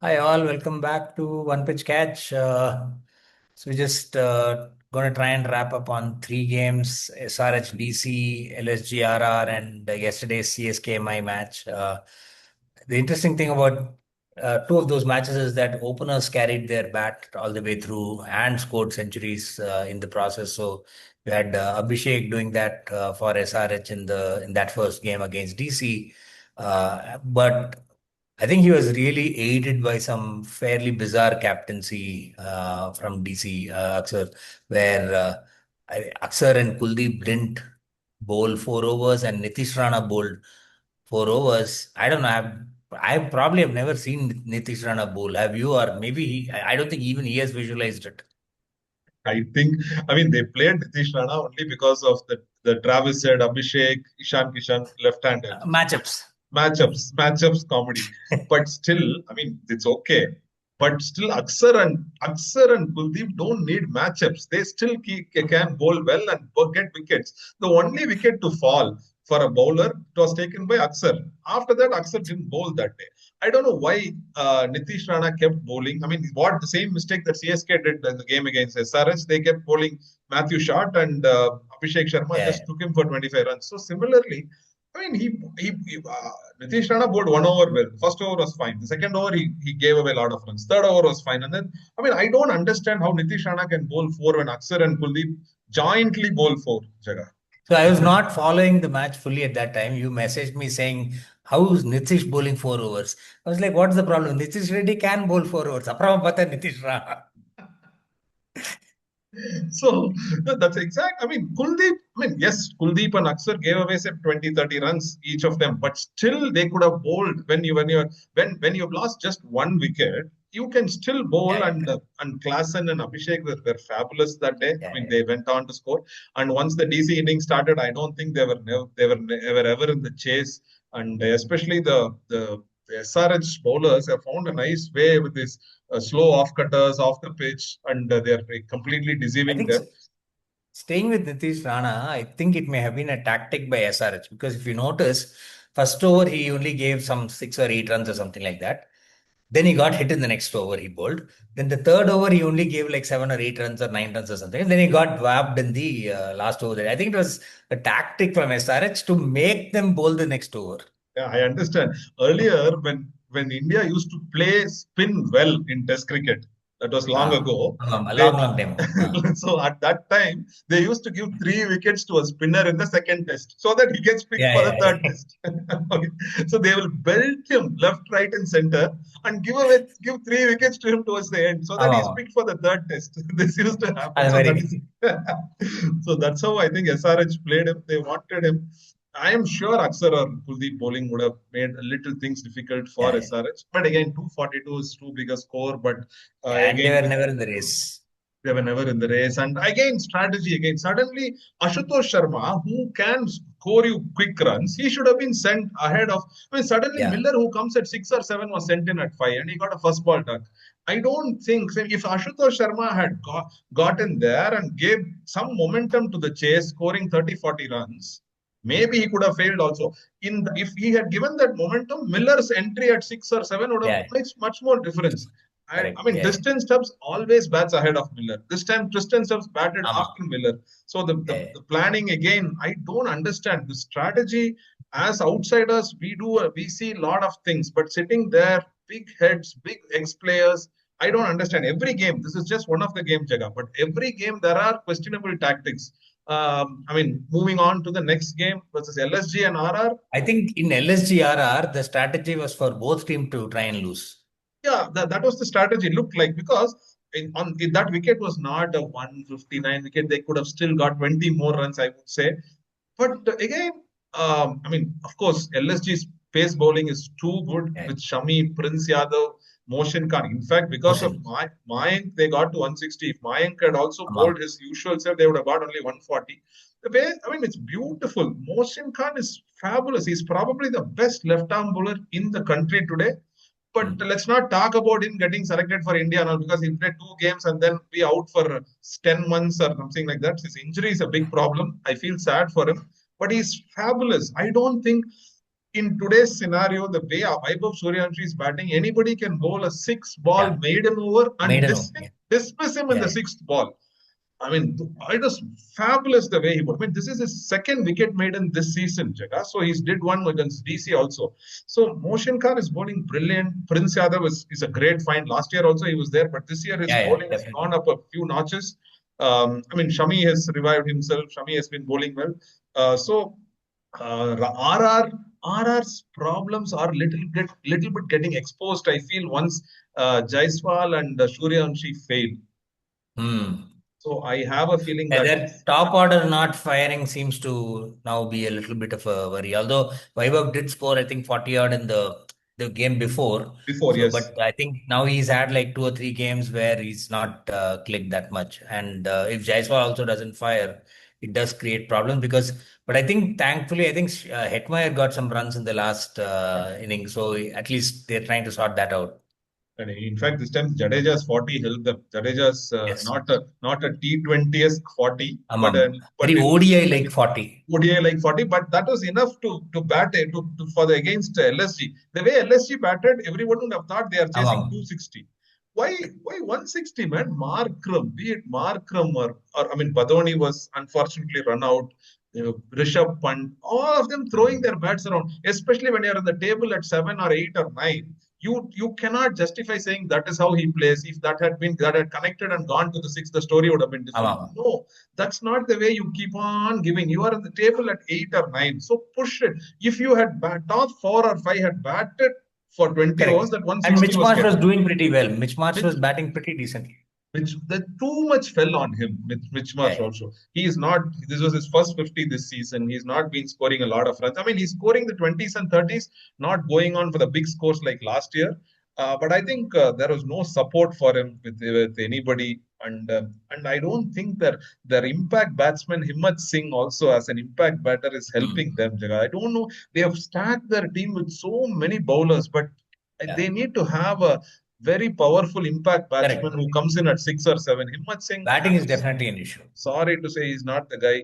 Hi all, welcome back to One Pitch Catch. So we're just going to try and wrap up on three games: SRH DC, LSGRR, and yesterday's CSK my match. The interesting thing about two of those matches is that openers carried their bat all the way through and scored centuries in the process. So we had Abhishek doing that for SRH in that first game against DC. But I think he was really aided by some fairly bizarre captaincy from DC Aksar, where Aksar and Kuldeep didn't bowl 4 overs and Nitish Rana bowled 4 overs. I don't know. I probably have never seen Nitish Rana bowl. Have you? Or maybe I don't think even he has visualized it. I think, they played Nitish Rana only because of the Travis said Abhishek, Ishan Kishan, left-handed Matchups. matchups comedy. But still, it's okay. But still, Aksar and Kuldeep don't need matchups. They still can bowl well and get wickets. The only wicket to fall for a bowler it was taken by Aksar. After that, Aksar didn't bowl that day. I don't know why Nitish Rana kept bowling. I mean, what the same mistake that CSK did in the game against SRS, they kept bowling Matthew Short and Abhishek Sharma Yeah. just took him for 25 runs. So similarly, he Nitish Rana bowled 1 over well. First over was fine. The second over he gave away a lot of runs. Third over was fine. And then I don't understand how Nitish Rana can bowl four when Aksar and Kuldeep jointly bowl four. Jaga. So I was not following the match fully at that time. You messaged me saying, "How's Nitish bowling 4 overs?" I was like, "What's the problem? Nitish Reddy can bowl 4 overs. Apram pata Nitish Rana." So that's exact. Kuldeep, yes, Kuldeep and Aksar gave away say 20, 30 runs each of them, but still they could have bowled when you've lost just one wicket, you can still bowl Yeah, yeah, and Klassen and Abhishek were fabulous that day. yeah, They went on to score. And once the DC innings started, I don't think they were ever in the chase. And especially the SRH bowlers have found a nice way with this slow off cutters off the pitch, and they're completely I deceiving think them. so. Staying with Nitish Rana, I think it may have been a tactic by SRH because if you notice, first over he only gave some 6 or 8 runs or something like that. Then he got hit in the next over he bowled. Then the third over he only gave like 7 or 8 runs or 9 runs or something. And then he got whapped in the last over. I think it was a tactic from SRH to make them bowl the next over. Yeah, I understand. Earlier, when India used to play spin well in Test cricket, that was long ago. A They long, long time ago. so at that time they used to give 3 wickets to a spinner in the second Test so that he gets picked Yeah, for the yeah, third yeah. Test. Okay. So they will belt him left, right, and center and give 3 wickets to him towards the end so that he's Oh, picked for the third Test. This used to happen. that's So very that good. is so that's how I think SRH played him. They wanted him. I am sure Aksar or Kuldeep bowling would have made a little things difficult for Yeah, yeah. SRH. But again, 242 is too big a score. But Yeah, and they again, were with never in the race. they were never in the race. And again, strategy again. Suddenly, Ashutosh Sharma, who can score you quick runs, he should have been sent ahead of. Suddenly Yeah. Miller, who comes at 6 or 7, was sent in at 5, and he got a first ball duck. I don't think so if Ashutosh Sharma had gotten there and gave some momentum to the chase, scoring 30, 40 runs, maybe he could have failed also. If he had given that momentum, Miller's entry at 6 or 7 would have Yeah. made much more difference. Correct. Yeah, yeah. Tristan Stubbs always bats ahead of Miller. This time, Tristan Stubbs batted Ama. after Miller. So Yeah, yeah. the planning again, I don't understand the strategy. As outsiders, we see a lot of things, but sitting there, big heads, big ex players. I don't understand every game. This is just one of the game, Jaga. But every game there are questionable tactics. Moving on to the next game versus LSG and RR. I think in LSGRR, the strategy was for both teams to try and lose. Yeah, that was the strategy. Looked like because in that wicket was not a 159 wicket. They could have still got 20 more runs, I would say. But again, of course, LSG's pace bowling is too good Yeah. with Shami, Prince Yadav, Motion Khan. In fact, because of Motion. Mayank, they got to 160. If Mayank had also Ama. bowled his usual self, they would have got only 140. The way, it's beautiful. Motion Khan is fabulous. He's probably the best left-arm bowler in the country today. But Hmm. let's not talk about him getting selected for India now because he played 2 games and then be out for 10 months or something like that. His injury is a big problem. I feel sad for him, but he's fabulous. I don't think. in today's scenario, the way Vaibhav Suryavanshi is batting, anybody can bowl a six-ball Yeah. maiden over and Maiden over. Yeah. dismiss him in Yeah. the Yeah. sixth ball. I mean, it was fabulous the way he bowled. I mean, this is his second wicket maiden this season, Jaga. So he's did one against DC also. So Motion Khan is bowling brilliant. Prince Yadav is a great find. Last year also he was there, but this year his Yeah. Yeah. bowling has Definitely. gone up a few notches. I mean, Shami has revived himself. Shami has been bowling well. RR's problems are little bit getting exposed. I feel once Jaiswal and Suryavanshi failed. Hmm. So I have a feeling Yeah, that their top order not firing seems to now be a little bit of a worry. Although Vaibhav did score, I think, 40 odd in the game before. before, So, yes. but I think now he's had like 2 or 3 games where he's not clicked that much. And if Jaiswal also doesn't fire, it does create problems because. But I think, thankfully, I think Hetmeyer got some runs in the last inning. So at least they're trying to sort that out. And in fact, this time Jadeja's 40 helped them. Jadeja's Yes. not a T20-esque 40, but Very it was ODI like 40. ODI like 40, but that was enough to bat for the against LSG. The way LSG batted, everyone would have thought they are chasing Amam. 260. Why 160, man? Markram, be it Markram or I mean Badoni was unfortunately run out. Rishabh Pant, all of them throwing their bats around, especially when you're on the table at 7 or 8 or 9. You cannot justify saying that is how he plays. If that had connected and gone to the six, the story would have been different. Amam. No, that's not the way you keep on giving. You are on the table at 8 or 9, so push it. If you had top 4 or 5 had batted for 20 overs, Correct. that And 160 Mitch was Marsh was getting. doing pretty well. Mitch Marsh Mitch, was batting pretty decently. that too much fell on him. Mitch Yeah, Marsh yeah. also. He is not. This was his first 50 this season. He's not been scoring a lot of runs. I mean, he's scoring the 20s and 30s, not going on for the big scores like last year. But I think there was no support for him with anybody, and I don't think that their impact batsman Himmat Singh also as an impact batter is helping Hmm. them. Jaga. I don't know. They have stacked their team with so many bowlers, but Yeah. they need to have a very powerful impact batsman Correct. who comes in at 6 or 7. Himmat Singh, Batting is definitely an issue. sorry to say, he's not the guy.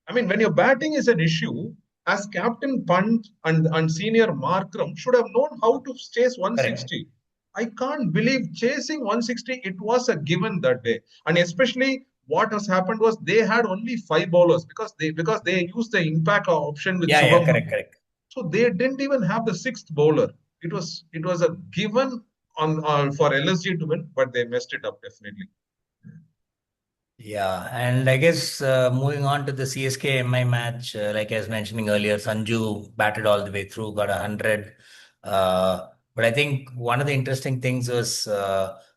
I mean, when your batting is an issue, as Captain Punt and senior Markram should have known how to chase Correct. 160. I can't believe chasing 160, it was a given that day. And especially what has happened was they had only 5 bowlers because they used the impact option with Yeah, yeah, Subhaman. correct, correct. So they didn't even have the sixth bowler. It was a given on for LSG to win, but they messed it up definitely. Yeah, and I guess moving on to the CSK MI match, like I was mentioning earlier, Sanju batted all the way through, got 100. But I think one of the interesting things was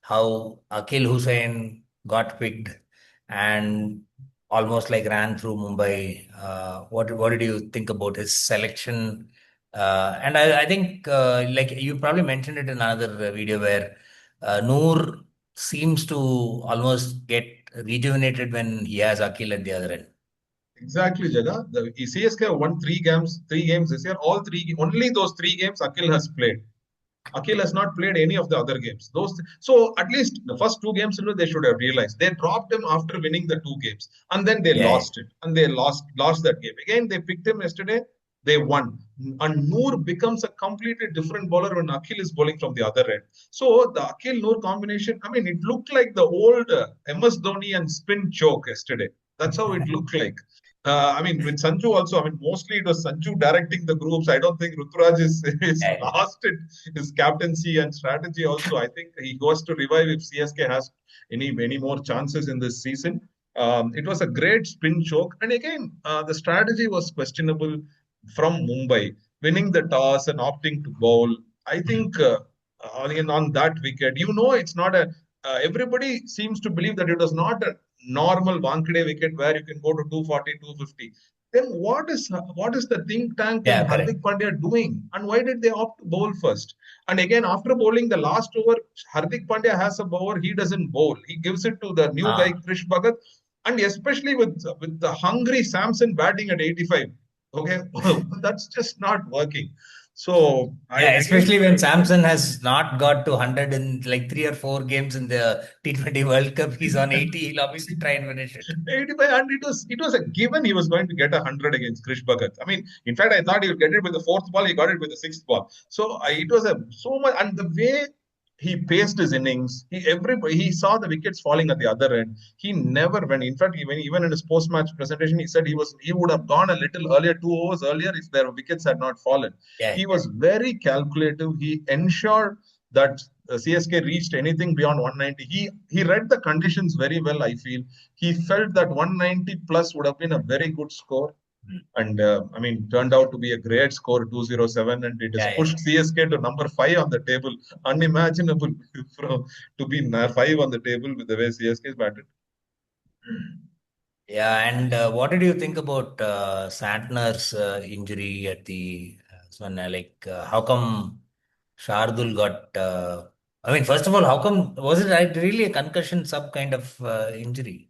how Akil Hussain got picked and almost like ran through Mumbai. What did you think about his selection? And I think like you probably mentioned it in another video where Noor seems to almost get rejuvenated when he has Akil at the other end. Exactly, Jaga. The CSK won three games this year. All three, only those 3 games Akil has played. Akil has not played any of the other games. So at least the first 2 games, they should have realized they dropped him after winning the 2 games, and then they Yeah, lost it, and they lost that game again. They picked him yesterday. They won, and Noor becomes a completely different bowler when Akil is bowling from the other end. So the Akil Noor combination, I mean, it looked like the old MS Dhoni and spin choke yesterday. That's how it looked like. I mean, with Sanju also, I mean, mostly it was Sanju directing the groups. I don't think Ruturaj is yeah, lost it, his captaincy and strategy also. I think he goes to revive if CSK has any more chances in this season. It was a great spin choke. And again, the strategy was questionable from Mumbai, winning the toss and opting to bowl. I think on that wicket, it's not everybody seems to believe that it was not a normal Wankhede wicket where you can go to 240, 250. Then what is the think tank and yeah, correct. Hardik Pandya doing? And why did they opt to bowl first? And again, after bowling the last over, Hardik Pandya has a bowler, he doesn't bowl. He gives it to the new guy, Ah, Krish Bhagat. And especially with the hungry Samson batting at 85. Okay, that's just not working. So I Yeah, again especially when felt that. Samson has not got to 100 in like 3 or 4 games in the T20 World Cup. He's on 80. He'll obviously try and finish it. 85, and it was a given he was going to get 100 against Krish Bhagat. I mean, in fact, I thought he would get it with the fourth ball. He got it with the sixth ball. So it was a so much, and the way he paced his innings, he saw the wickets falling at the other end. He never went. In fact, even in his post-match presentation, he said he would have gone a little earlier, 2 overs earlier, if their wickets had not fallen. Yeah, He was very calculative. He ensured that CSK reached anything beyond 190. He read the conditions very well, I feel. He felt that 190 plus would have been a very good score. And I mean, turned out to be a great score, 207, and it has yeah, yeah. pushed CSK to number 5 on the table. Unimaginable to be 5 on the table with the way CSK is batted. Yeah, and what did you think about Santner's injury at the one? How come Shardul got? I mean, first of all, how come was it really a concussion sub kind of injury?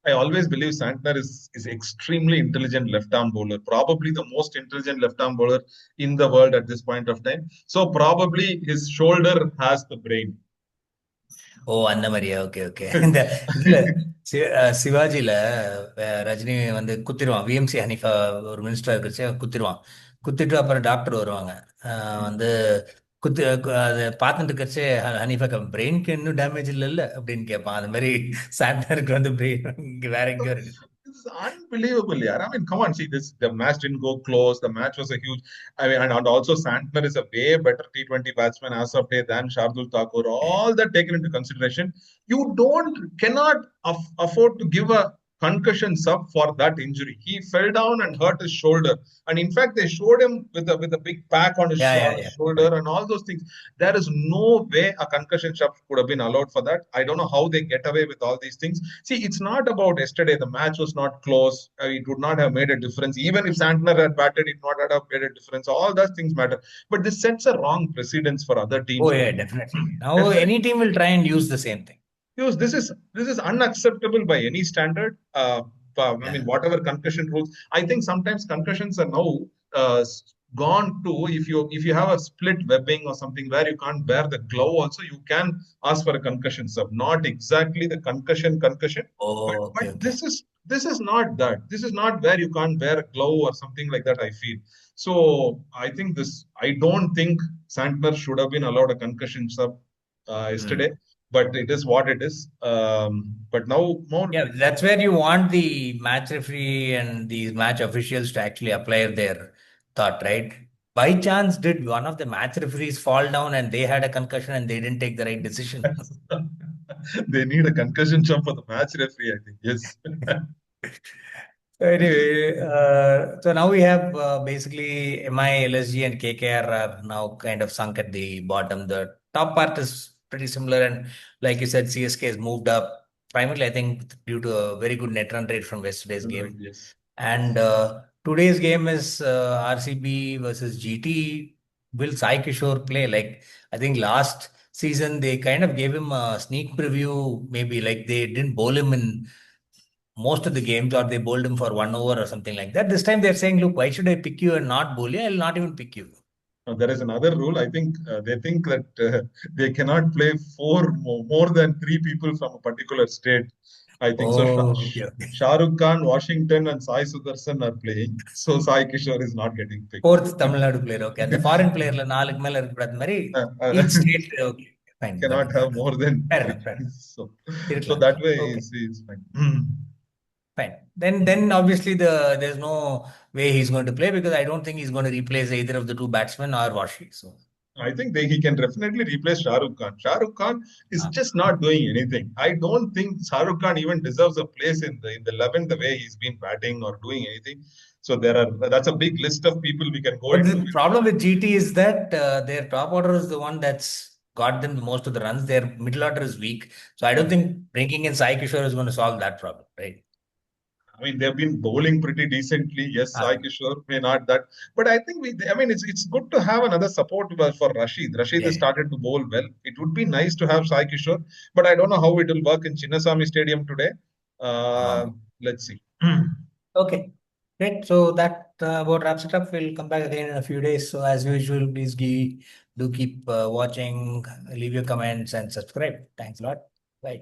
I always believe Santner is extremely intelligent left arm bowler, probably the most intelligent left arm bowler in the world at this point of time. So probably his shoulder has the brain. ஓ அந்த மாதிரியா okay okay இந்த இதுல சிவாஜில ரஜினி வந்து குத்திடுவான் VMC Hanifa ஒரு minister இருக்கிறச்சு குத்திடுவான் குத்திட்டு அப்புறம் doctor வருவாங்க வந்து அதை பார்த்துட்டு இருக்கிறச்சு ஹனிஃபா பிரெயினுக்கு இன்னும் டேமேஜ் இல்லைல்ல அப்படின்னு கேட்பான் அது மாதிரி சாண்டனருக்கு வந்து பிரெயின் இங்க வேற எங்கேயோ இருக்கு. It's unbelievable, yeah. I mean, come on, see this. The match didn't go close. The match was a huge. I mean, and also Santner is a way better T20 batsman as of day than Shardul Thakur. All that taken into consideration, you cannot afford to give a concussion sub for that injury. He fell down and hurt his shoulder, and in fact, they showed him with a big pack on his, Yeah, on yeah, his yeah, good shoulder point. and all those things. There is no way a concussion sub could have been allowed for that. I don't know how they get away with all these things. See, it's not about yesterday. The match was not close. It would not have made a difference. Even if Santner had batted, it would not have made a difference. All those things matter. But this sets a wrong precedence for other Oh teams to yeah, come. definitely. Now Definitely. any team will try and use the same thing. Because this is unacceptable by any standard. I Yeah. mean, whatever concussion rules, I think sometimes concussions are now uh, gone to if you have a split webbing or something where you can't bear the glove, also you can ask for a concussion sub. Not exactly the concussion, but Oh, but okay, okay. this is not that. This is not where you can't wear a glove or something like that, I feel. So I don't think Santner should have been allowed a concussion sub yesterday, Hmm. but it is what it is. But now more. Yeah, that's where you want the match referee and these match officials to actually apply their thought, right? By chance, did one of the match referees fall down and they had a concussion and they didn't take the right decision? They need a concussion jump for the match referee, I think. Yes. Anyway, so now we have basically MI, LSG, and KKR are now kind of sunk at the bottom. The top part is pretty similar, and like you said, CSK has moved up primarily, I think, due to a very good net run rate from yesterday's game. Yes. And today's game is RCB versus GT. Will Sai Kishore play? Like, I think last season they kind of gave him a sneak preview, maybe like they didn't bowl him in most of the games or they bowled him for 1 over or something like that. This time they're saying, look, why should I pick you and not bowl you? I'll not even pick you. Now, there is another rule. I think they think that they cannot play more than three people from a particular state. I think so. Oh, okay, okay. Shah Rukh Khan, Washington, and Sai Sudarshan are playing. So Sai Kishore is not getting picked. Fourth Tamil Nadu player. Okay. And the foreign player, நாலுக்கு மேல இருக்கக்கூடாது மாதிரி each state. Okay. Fine. Got cannot it. have more than Fair three. enough. Fair enough. So இருக்கலாம், that இருக்கலாம். way Okay. is fine. Fine. Then obviously there's no way he's going to play because I don't think he's going to replace either of the two batsmen or Washi. So I think he can definitely replace Shah Rukh Khan. Shah Rukh Khan is uh, just not doing anything. I don't think Shah Rukh Khan even deserves a place in the 11 the way he's been batting or doing anything. So that's a big list of people we can go but into. the problem with GT is that their top order is the one that's got them the most of the runs. Their middle order is weak. So I don't think bringing in Sai Kishore is going to solve that problem, right? I mean, they've been bowling pretty decently. Yes, Sai Uh, Kishore may not that, but I think I mean, it's good to have another support for Rashid. Rashid yeah. has started to bowl well. It would be nice to have Sai Kishore, but I don't know how it will work in Chinnaswamy Stadium today. Uh, Uh, let's see. okay. Great. So that about wraps it up. We'll come back again in a few days. So as usual, please do keep watching, leave your comments and subscribe. Thanks a lot. Bye.